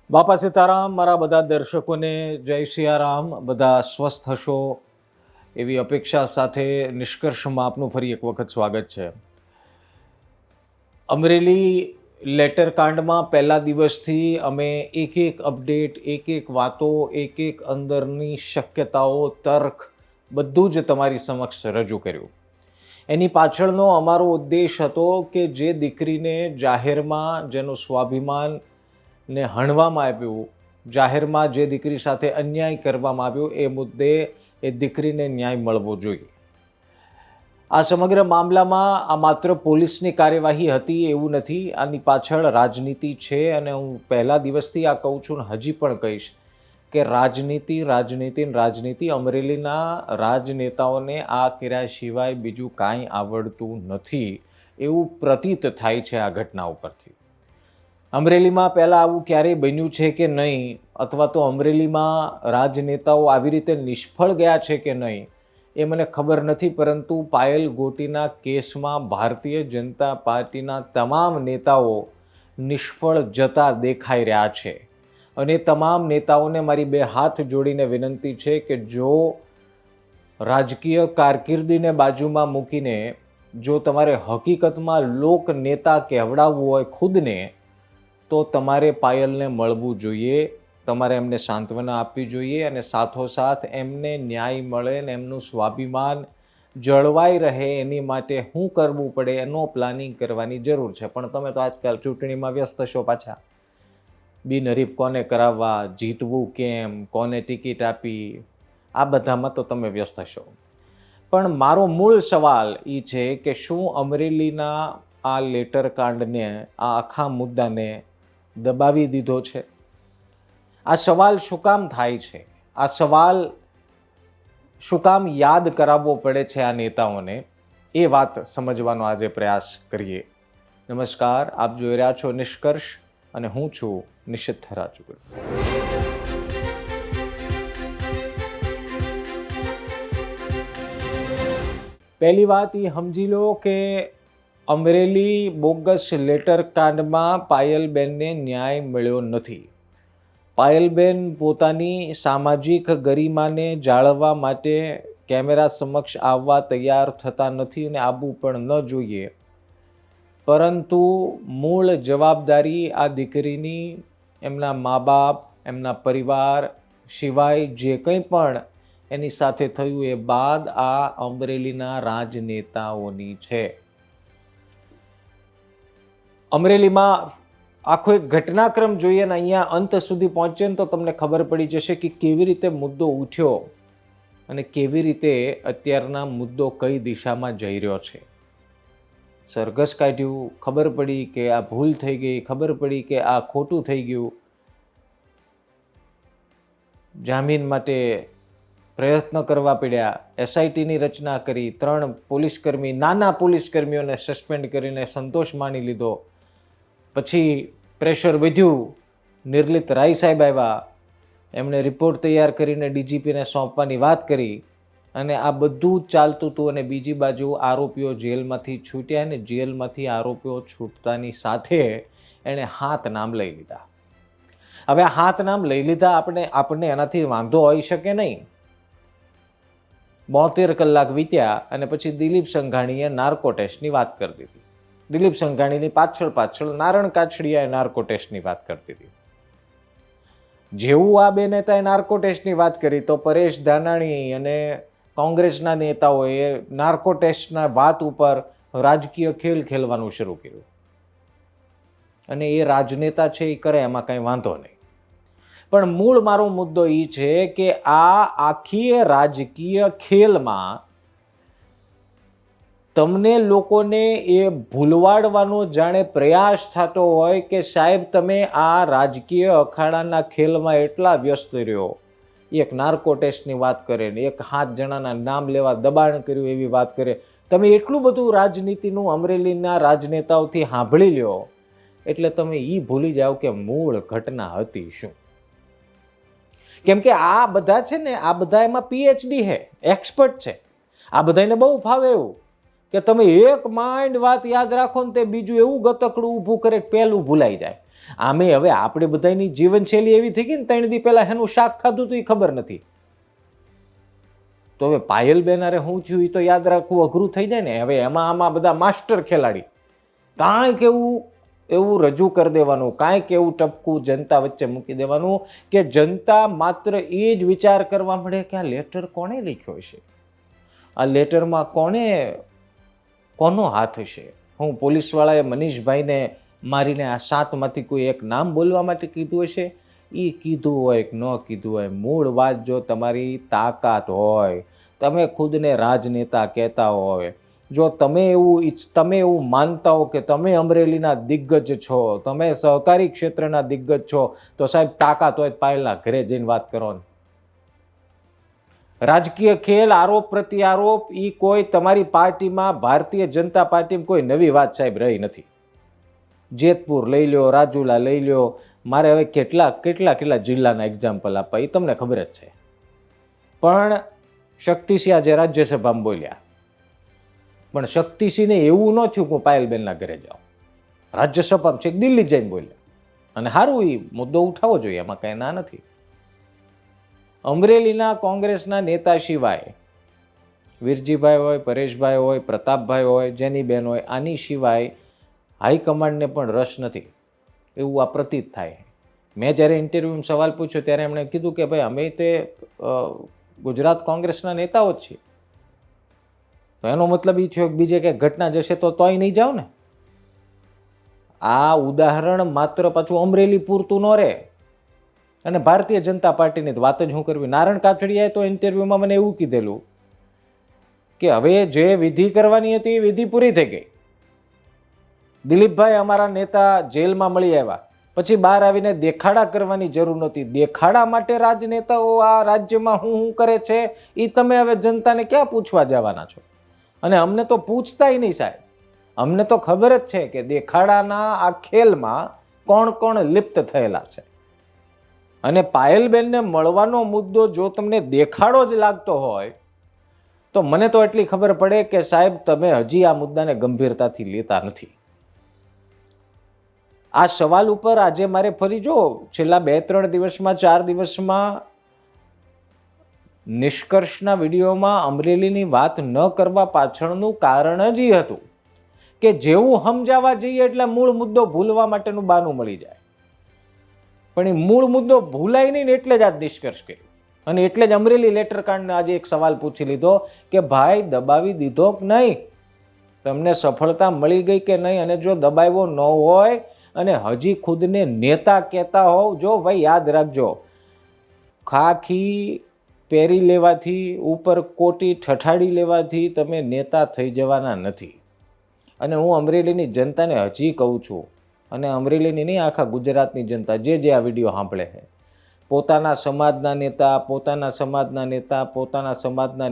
બાપા સીતારામ, મારા બધા દર્શકોને જય સિયારામ. બધા સ્વસ્થ હશો એવી અપેક્ષા સાથે નિષ્કર્ષમાં આપનું ફરી એક વખત સ્વાગત છે. અમરેલી લેટર કાંડમાં પહેલા દિવસથી અમે એક એક અપડેટ, એક એક વાતો, એક એક અંદરની શક્યતાઓ, તર્ક બધું જ તમારી સમક્ષ રજૂ કર્યું. એની પાછળનો અમારો ઉદ્દેશ હતો કે જે દીકરીને જાહેરમાં જેનું સ્વાભિમાન ને હણવામાં આવ્યું, જાહેરમાં જે દીકરી સાથે અન્યાય કરવામાં આવ્યો, એ મુદ્દે એ દીકરીને ન્યાય મળવો જોઈએ. આ સમગ્ર મામલામાં આ માત્ર પોલીસની કાર્યવાહી હતી એવું નથી, આની પાછળ રાજનીતિ છે. અને હું પહેલા દિવસથી આ કહું છું ને હજી પણ કહીશ કે રાજનીતિ રાજનીતિ રાજનીતિ. અમરેલીના રાજનેતાઓને આ કર્યા સિવાય બીજું કાંઈ આવડતું નથી એવું પ્રતીત થાય છે આ ઘટના ઉપરથી. અમરેલીમાં પહેલાં આવું ક્યારેય બન્યું છે કે નહીં, અથવા તો અમરેલીમાં રાજનેતાઓ આવી રીતે નિષ્ફળ ગયા છે કે નહીં એ મને ખબર નથી, પરંતુ પાયલ ગોટીના કેસમાં ભારતીય જનતા પાર્ટીના તમામ નેતાઓ નિષ્ફળ જતા દેખાઈ રહ્યા છે. અને તમામ નેતાઓને મારી બે હાથ જોડીને વિનંતી છે કે જો રાજકીય કારકિર્દીને બાજુમાં મૂકીને જો તમારે હકીકતમાં લોક નેતા કહેવડાવવું હોય ખુદને, તો તમારે પાયલને મળવું જોઈએ, તમારે એમને સાંત્વના આપવી જોઈએ અને સાથોસાથ એમને ન્યાય મળે ને એમનું સ્વાભિમાન જળવાઈ રહે એની માટે શું કરવું પડે એનો પ્લાનિંગ કરવાની જરૂર છે. પણ તમે તો આજકાલ ચૂંટણીમાં વ્યસ્ત છો પાછા. બિનહરીફ કોને કરાવવા, જીતવું કેમ, કોને ટિકિટ આપી, આ બધામાં તો તમે વ્યસ્ત છો. પણ મારો મૂળ સવાલ એ છે કે શું અમરેલીના આ લેટર કાંડને, આ આખા મુદ્દાને દબાવી દીધો છે? આ સવાલ શું કામ થાય છે? આ સવાલ શું કામ યાદ કરાવવો પડે છે આ નેતાઓને? એ વાત સમજવાનો આજે પ્રયાસ કરીએ. નમસ્કાર, આપ જોઈ રહ્યા છો નિષ્કર્ષ અને હું છું નિશિત રાજગુરુ. પહેલી વાત એ સમજી લો કે અમરેલી બોગસ લેટર કાંડમાં પાયલબેનને ન્યાય મળ્યો નથી. પાયલબેન પોતાની સામાજિક ગરિમાને જાળવવા માટે કેમેરા સમક્ષ આવવા તૈયાર થતા નથી અને આવવું પણ ન જોઈએ. પરંતુ મૂળ જવાબદારી આ દીકરીની એમના મા બાપ, એમના પરિવાર સિવાય જે કંઈ પણ એની સાથે થયું એ બાદ આ અમરેલીના રાજનેતાઓની છે. અમરેલીમાં આખો એક ઘટનાક્રમ જોઈએ ને અહીંયા અંત સુધી પહોંચે ને તો તમને ખબર પડી જશે કે કેવી રીતે મુદ્દો ઉઠ્યો અને કેવી રીતે અત્યારના મુદ્દો કઈ દિશામાં જઈ રહ્યો છે. સરઘસ કાઢ્યું, ખબર પડી કે આ ભૂલ થઈ ગઈ, ખબર પડી કે આ ખોટું થઈ ગયું. જામીન માટે પ્રયત્ન કરવા પડ્યા, એસઆઈટીની રચના કરી, 3 પોલીસકર્મી, નાના પોલીસકર્મીઓને સસ્પેન્ડ કરીને સંતોષ માની લીધો. પછી પ્રેશર વધ્યું, નિર્લિત રાય સાહેબ આવ્યા, એમણે રિપોર્ટ તૈયાર કરીને ડીજીપીને સોંપવાની વાત કરી અને આ બધું ચાલતું હતું. અને બીજી બાજુ આરોપીઓ જેલમાંથી છૂટ્યા અને જેલમાંથી આરોપીઓ છૂટતાની સાથે એણે હાથ નામ લઈ લીધા. હવે હાથ નામ લઈ લીધા, આપણને એનાથી વાંધો હોઈ શકે નહીં. 72 કલાક વીત્યા અને પછી દિલીપ સંઘાણીએ નાર્કો ટેસ્ટની વાત કરી દીધી. દિલીપ સંઘાણીની પાછળ નારણ કાછડિયાએ નાર્કો ટેસ્ટની વાત કરી દીધી. જેવું આ બે નેતાએ નાર્કો ટેસ્ટની વાત કરી તો પરેશ ધાનાણી અને કોંગ્રેસના નેતાઓએ નાર્કો ટેસ્ટના વાત ઉપર રાજકીય ખેલ ખેલવાનું શરૂ કર્યું. અને એ રાજનેતા છે એ કરે, એમાં કંઈ વાંધો નહીં. પણ મૂળ મારો મુદ્દો એ છે કે આ આખી રાજકીય ખેલમાં તમને લોકોને એ ભૂલવાડવાનો જાણે પ્રયાસ થતો હોય કે સાહેબ તમે આ રાજકીય અખાડાના ખેલમાં એટલા વ્યસ્ત રહ્યો. એક નાર્કો ટેસ્ટની વાત કરે ને 7 જણાના નામ લેવા દબાણ કર્યું એવી વાત કરે. તમે એટલું બધું રાજનીતિનું અમરેલીના રાજનેતાઓથી સાંભળી લ્યો એટલે તમે એ ભૂલી જાઓ કે મૂળ ઘટના હતી શું. કેમ કે આ બધા છે ને, આ બધા એમાં પીએચડી છે, એક્સપર્ટ છે. આ બધાને બહુ ફાવે એવું કે તમે એક માઇન્ડ વાત યાદ રાખો ને તે બીજું એવું ગતકડું ઊભું કરે કે પહેલું ભૂલાઈ જાય. આમે હવે આપણે બધાની જીવનશૈલી એવી થઈ ગઈ ને 3 દી પહેલા એનું શાક ખાધું તો એ ખબર નથી. તો હવે પાયલબેન અરે શું થયું એ તો યાદ રાખવું અઘરું થઈ જાય ને. હવે આમાં બધા માસ્ટર ખેલાડી, કાંઈક એવું રજૂ કરી દેવાનું, કાંઈક એવું ટપકું જનતા વચ્ચે મૂકી દેવાનું કે જનતા માત્ર એ જ વિચાર કરવા મળે કે આ લેટર કોણે લખ્યો હશે, આ લેટરમાં કોનો હાથ હશે. હું પોલીસવાળાએ મનીષભાઈને મારીને આ 7માંથી કોઈ એક નામ બોલવા માટે કીધું હશે, એ કીધું હોય કે ન કીધું હોય, મૂળ વાત જો તમારી તાકાત હોય, તમે ખુદને રાજનેતા કહેતા હોય, જો તમે એવું માનતા હો કે તમે અમરેલીના દિગ્ગજ છો, તમે સહકારી ક્ષેત્રના દિગ્ગજ છો, તો સાહેબ તાકાત હોય પાયલના ઘરે જઈને વાત કરો ને. રાજકીય ખેલ, આરોપ પ્રત્યારોપ, એ કોઈ તમારી પાર્ટીમાં, ભારતીય જનતા પાર્ટીમાં કોઈ નવી વાત સાહેબ રહી નથી. જેતપુર લઈ લ્યો, રાજુલા લઈ લ્યો, મારે હવે કેટલા જિલ્લાના એક્ઝામ્પલ આપવા એ તમને ખબર જ છે. પણ શક્તિસિંહ આજે રાજ્યસભામાં બોલ્યા, પણ શક્તિસિંહને એવું ન થયું કે હું પાયલબેનના ઘરે જાઉં. રાજ્યસભામાં છે દિલ્હી જઈને બોલ્યા, અને સારું એ મુદ્દો ઉઠાવવો જોઈએ, એમાં કાંઈ ના નથી. અમરેલીના કોંગ્રેસના નેતા સિવાય વીરજીભાઈ હોય, પરેશભાઈ હોય, પ્રતાપભાઈ હોય, જેનીબેન હોય, આની સિવાય હાઈકમાન્ડને પણ રસ નથી એવું આ પ્રતીત થાય. મેં જ્યારે ઇન્ટરવ્યુમાં સવાલ પૂછ્યો ત્યારે એમણે કીધું કે ભાઈ અમે તે ગુજરાત કોંગ્રેસના નેતાઓ જ છીએ. તો એનો મતલબ એ થયો કે બીજે કંઈક ઘટના જશે તો તોય નહીં જાઓ ને. આ ઉદાહરણ માત્ર પાછું અમરેલી પૂરતું ન રહે. અને ભારતીય જનતા પાર્ટીની વાત જ હું કરવી. નારણ કાછડિયાએ તો ઇન્ટરવ્યુમાં મને એવું કીધેલું કે હવે જે વિધિ કરવાની હતી એ વિધિ પૂરી થઈ ગઈ. દિલીપભાઈ અમારા નેતા જેલમાં મળી આવ્યા પછી બહાર આવીને દેખાડા કરવાની જરૂર નહોતી. દેખાડા માટે રાજનેતાઓ આ રાજ્યમાં શું કરે છે એ તમે હવે જનતાને ક્યાં પૂછવા જવાના છો? અને અમને તો પૂછતાય નહીં સાહેબ. અમને તો ખબર જ છે કે દેખાડાના આ ખેલમાં કોણ કોણ લિપ્ત થયેલા છે. અને પાયલબેનને મળવાનો મુદ્દો જો તમને દેખાડો જ લાગતો હોય તો મને તો એટલી ખબર પડે કે સાહેબ તમે હજી આ મુદ્દાને ગંભીરતાથી લેતા નથી. આ સવાલ ઉપર આજે મારે ફરી જો છેલ્લા 2-3 દિવસમાં 4 દિવસમાં નિષ્કર્ષના વિડીયોમાં અમરેલીની વાત ન કરવા પાછળનું કારણ જ એ હતું કે જેવું સમજાવવા જઈએ એટલે મૂળ મુદ્દો ભૂલવા માટેનું બહાનું મળી જાય. પણ એ મૂળ મુદ્દો ભૂલાય નહીં ને એટલે જ આજ નિષ્કર્ષ કર્યો. અને એટલે જ અમરેલી લેટરકાંડને આજે એક સવાલ પૂછી લીધો કે ભાઈ દબાવી દીધો કે નહીં, તમને સફળતા મળી ગઈ કે નહીં? અને જો દબાવ્યો ન હોય અને હજી ખુદને નેતા કહેતા હોવ, જો ભાઈ યાદ રાખજો, ખાખી પહેરી લેવાથી, ઉપર કોટી ઠઠાડી લેવાથી તમે નેતા થઈ જવાના નથી. અને હું અમરેલીની જનતાને હજી કહું છું, અને અમરેલીની નહીં આખા ગુજરાતની જનતા જે આ વિડીયો સાંભળે છે, પોતાના સમાજના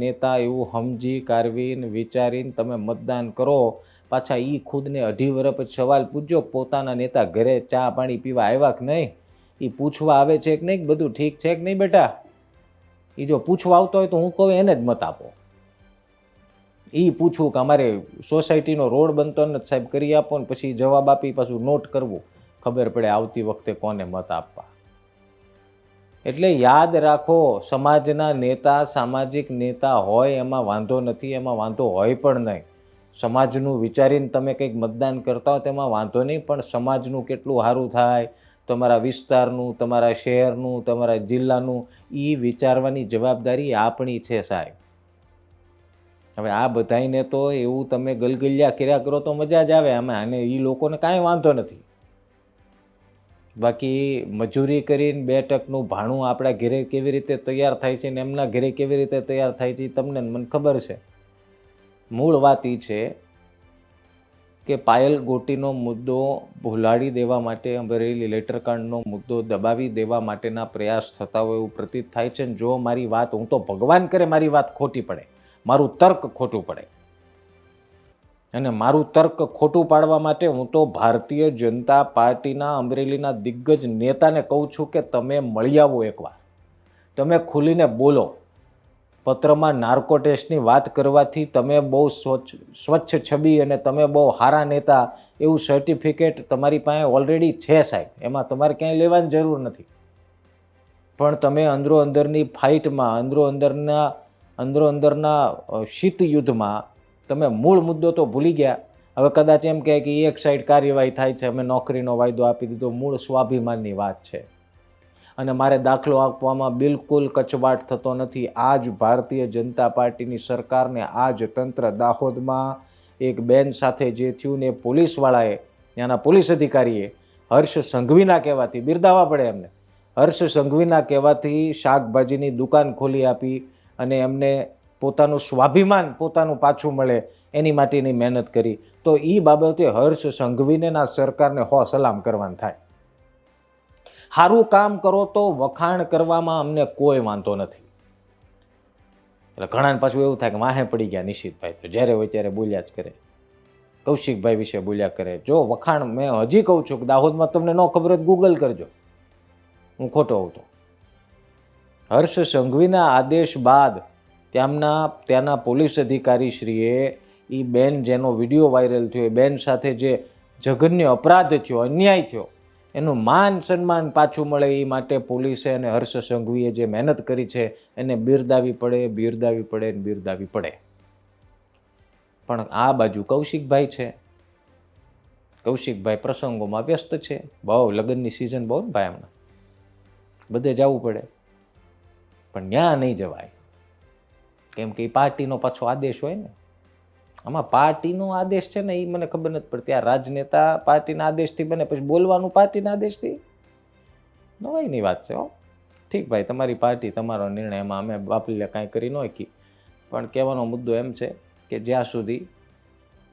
નેતા એવું સમજી કારવીને વિચારીને તમે મતદાન કરો. પાછા એ ખુદને 2.5 વર્ષ પછી સવાલ પૂછજો પોતાના નેતા ઘરે ચા પાણી પીવા આવ્યા કે નહીં, એ પૂછવા આવે છે કે નહીં, બધું ઠીક છે કે નહીં બેટા? એ જો પૂછવા આવતો હોય તો હું કહું એને જ મત આપો. એ પૂછવું કે અમારે સોસાયટીનો રોડ બનતો નથી સાહેબ, કરી આપો ને પછી જવાબ આપી પાછું નોટ કરવું, ખબર પડે આવતી વખતે કોને મત આપવા. એટલે યાદ રાખો, સમાજના નેતા, સામાજિક નેતા હોય એમાં વાંધો નથી, એમાં વાંધો હોય પણ નહીં. સમાજનું વિચારીને તમે કંઈક મતદાન કરતા હો તેમાં વાંધો નહીં, પણ સમાજનું કેટલું સારું થાય, તમારા વિસ્તારનું, તમારા શહેરનું, તમારા જિલ્લાનું, એ વિચારવાની જવાબદારી આપણી છે સાહેબ. હવે આ બધાને તો એવું તમે ગલગલિયા કર્યા કરો તો મજા જ આવે આમાં, અને એ લોકોને કાંઈ વાંધો નથી. બાકી મજૂરી કરીને 2 ટકનું ભાણું આપણા ઘરે કેવી રીતે તૈયાર થાય છે ને એમના ઘરે કેવી રીતે તૈયાર થાય છે તમને મને ખબર છે. મૂળ વાત એ છે કે પાયલ ગોટીનો મુદ્દો ભૂલાડી દેવા માટે, અમરેલી લેટરકાંડનો મુદ્દો દબાવી દેવા માટેના પ્રયાસ થતા હોય એવું પ્રતીત થાય છે. જો મારી વાત, હું તો ભગવાન કરે મારી વાત ખોટી પડે, મારું તર્ક ખોટું પડે, અને મારું તર્ક ખોટું પાડવા માટે હું તો ભારતીય જનતા પાર્ટીના અમરેલીના દિગ્ગજ નેતાને કહું છું કે તમે મળી આવો એકવાર, તમે ખુલીને બોલો. પત્રમાં નાર્કો ટેસ્ટની વાત કરવાથી તમે બહુ સ્વચ્છ છબી અને તમે બહુ સારા નેતા એવું સર્ટિફિકેટ તમારી પાસે ઓલરેડી છે સાહેબ, એમાં તમારે ક્યાંય લેવાની જરૂર નથી. પણ તમે અંદરોઅંદરની ફાઇટમાં, અંદરોઅંદરના શીત યુદ્ધમાં તમે મૂળ મુદ્દો તો ભૂલી ગયા. હવે કદાચ એમ કહે કે એક સાઈડ કાર્યવાહી થાય છે, અમે નોકરીનો વાયદો આપી દીધો. મૂળ સ્વાભિમાનની વાત છે અને મારે દાખલો આપવામાં બિલકુલ કચવાટ થતો નથી. આ જ ભારતીય જનતા પાર્ટીની સરકારને, આ જ તંત્ર, દાહોદમાં એક બેન સાથે જે થયું ને પોલીસવાળાએ, ત્યાંના પોલીસ અધિકારીએ હર્ષ સંઘવીના કહેવાથી, બિરદાવવા પડે એમને, હર્ષ સંઘવીના કહેવાથી શાકભાજીની દુકાન ખોલી આપી અને એમને પોતાનું સ્વાભિમાન પોતાનું પાછું મળે એની માટેની મહેનત કરી. તો એ બાબતે હર્ષ સંઘવીને ના સરકારને સલામ કરવાનું થાય. સારું કામ કરો તો વખાણ કરવામાં અમને કોઈ વાંધો નથી. એટલે ઘણાને પાછું એવું થાય કે વાહે પડી ગયા નિશિતભાઈ, તો જ્યારે હોય ત્યારે બોલ્યા જ કરે, કૌશિકભાઈ વિશે બોલ્યા કરે. જો વખાણ, મેં હજી કહું છું કે દાહોદમાં તમને ન ખબર હોય ગૂગલ કરજો, હું ખોટો હોઉં તો. હર્ષ સંઘવીના આદેશ બાદ ત્યાંના પોલીસ અધિકારીશ્રીએ એ બેન જેનો વિડીયો વાયરલ થયો, એ બેન સાથે જે જઘન્ય અપરાધ થયો, અન્યાય થયો, એનું માન સન્માન પાછું મળે એ માટે પોલીસે અને હર્ષ સંઘવીએ જે મહેનત કરી છે એને બિરદાવી પડે, બિરદાવી પડે, બિરદાવી પડે. પણ આ બાજુ કૌશિકભાઈ છે, કૌશિકભાઈ પ્રસંગોમાં વ્યસ્ત છે. બહુ લગ્નની સિઝન બહુ ને ભાઈ, હમણાં બધે જવું પડે, પણ ત્યાં નહીં જવાય. કેમ કે એ પાર્ટીનો પાછો આદેશ હોય ને. આમાં પાર્ટીનો આદેશ છે ને એ મને ખબર નથી પડતી. આ રાજનેતા પાર્ટીના આદેશથી બને, પછી બોલવાનું પાર્ટીના આદેશથી, નવાઈની વાત છે. ઠીક ભાઈ, તમારી પાર્ટી, તમારો નિર્ણય, એમાં અમે બાપલીને કાંઈ કરી ન શકી. પણ કહેવાનો મુદ્દો એમ છે કે જ્યાં સુધી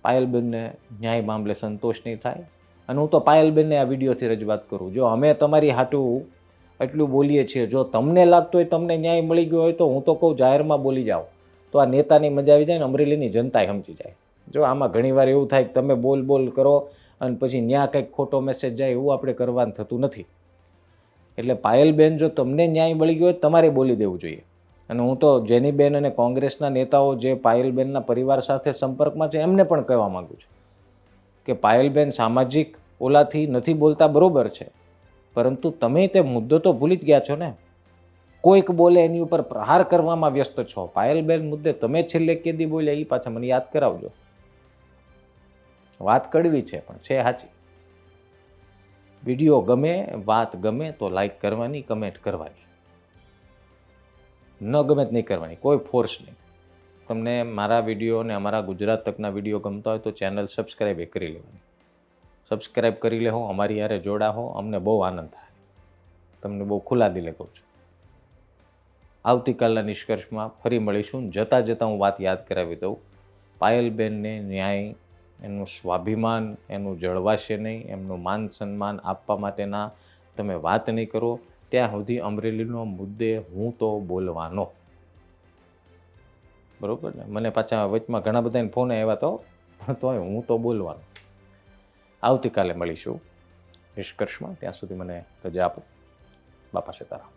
પાયલબેનને ન્યાય મામલે સંતોષ નહીં થાય, અને હું તો પાયલબેનને આ વિડીયોથી રજૂઆત કરું, જો અમે તમારી હાટું એટલું બોલીએ છીએ, જો તમને લાગતું હોય તમને ન્યાય મળી ગયો હોય તો હું તો કહું જાહેરમાં બોલી જાઓ, તો આ નેતાની મજા આવી જાય ને અમરેલીની જનતાએ સમજી જાય. જો આમાં ઘણીવાર એવું થાય કે તમે બોલ કરો અને પછી ન્યા કંઈક ખોટો મેસેજ જાય, એવું આપણે કરવાનું થતું નથી. એટલે પાયલબેન, જો તમને ન્યાય મળી ગયો હોય તમારે બોલી દેવું જોઈએ. અને હું તો જેનીબેન અને કોંગ્રેસના નેતાઓ જે પાયલબેનના પરિવાર સાથે સંપર્કમાં છે એમને પણ કહેવા માગું છું કે પાયલબેન સામાજિક ઓલાથી નથી બોલતા, બરોબર છે, પરંતુ તમે તે મુદ્દો તો ભૂલી જ ગયા છો ને. કોઈક બોલે એની ઉપર પ્રહાર કરવામાં વ્યસ્ત છો. પાયલબેન મુદ્દે તમે છેલ્લે કેદી બોલ્યા એ પાછા મને યાદ કરાવજો. વાત કડવી છે પણ છે સાચી. વિડીયો ગમે, વાત ગમે તો લાઈક કરવાની, કમેન્ટ કરવાની, ન ગમે જ નહીં કરવાની, કોઈ ફોર્સ નહીં. તમને મારા વિડીયો અને અમારા ગુજરાત તકના વિડીયો ગમતા હોય તો ચેનલ સબસ્ક્રાઈબ કરી લેવાની. સબસ્ક્રાઈબ કરી લેહો, અમારી યારે જોડાહો, અમને બહુ આનંદ થાય. તમને બહુ ખુલ્લા દિલે કહું છું. આવતીકાલના નિષ્કર્ષમાં ફરી મળીશું. જતાં જતાં હું વાત યાદ કરાવી દઉં, પાયલબેનને ન્યાય, એનું સ્વાભિમાન એનું જળવાશે નહીં, એમનું માન સન્માન આપવા માટેના તમે વાત નહીં કરો ત્યાં સુધી અમરેલીનો મુદ્દે હું તો બોલવાનો. બરાબર ને? મને પાછા વચમાં ઘણા બધાને ફોન આવ્યા તો, પણ તોય હું તો બોલવાનો. આવતીકાલે મળીશું નિષ્કર્ષમાં. ત્યાં સુધી મને રજા આપો. બાપા સીતારામ.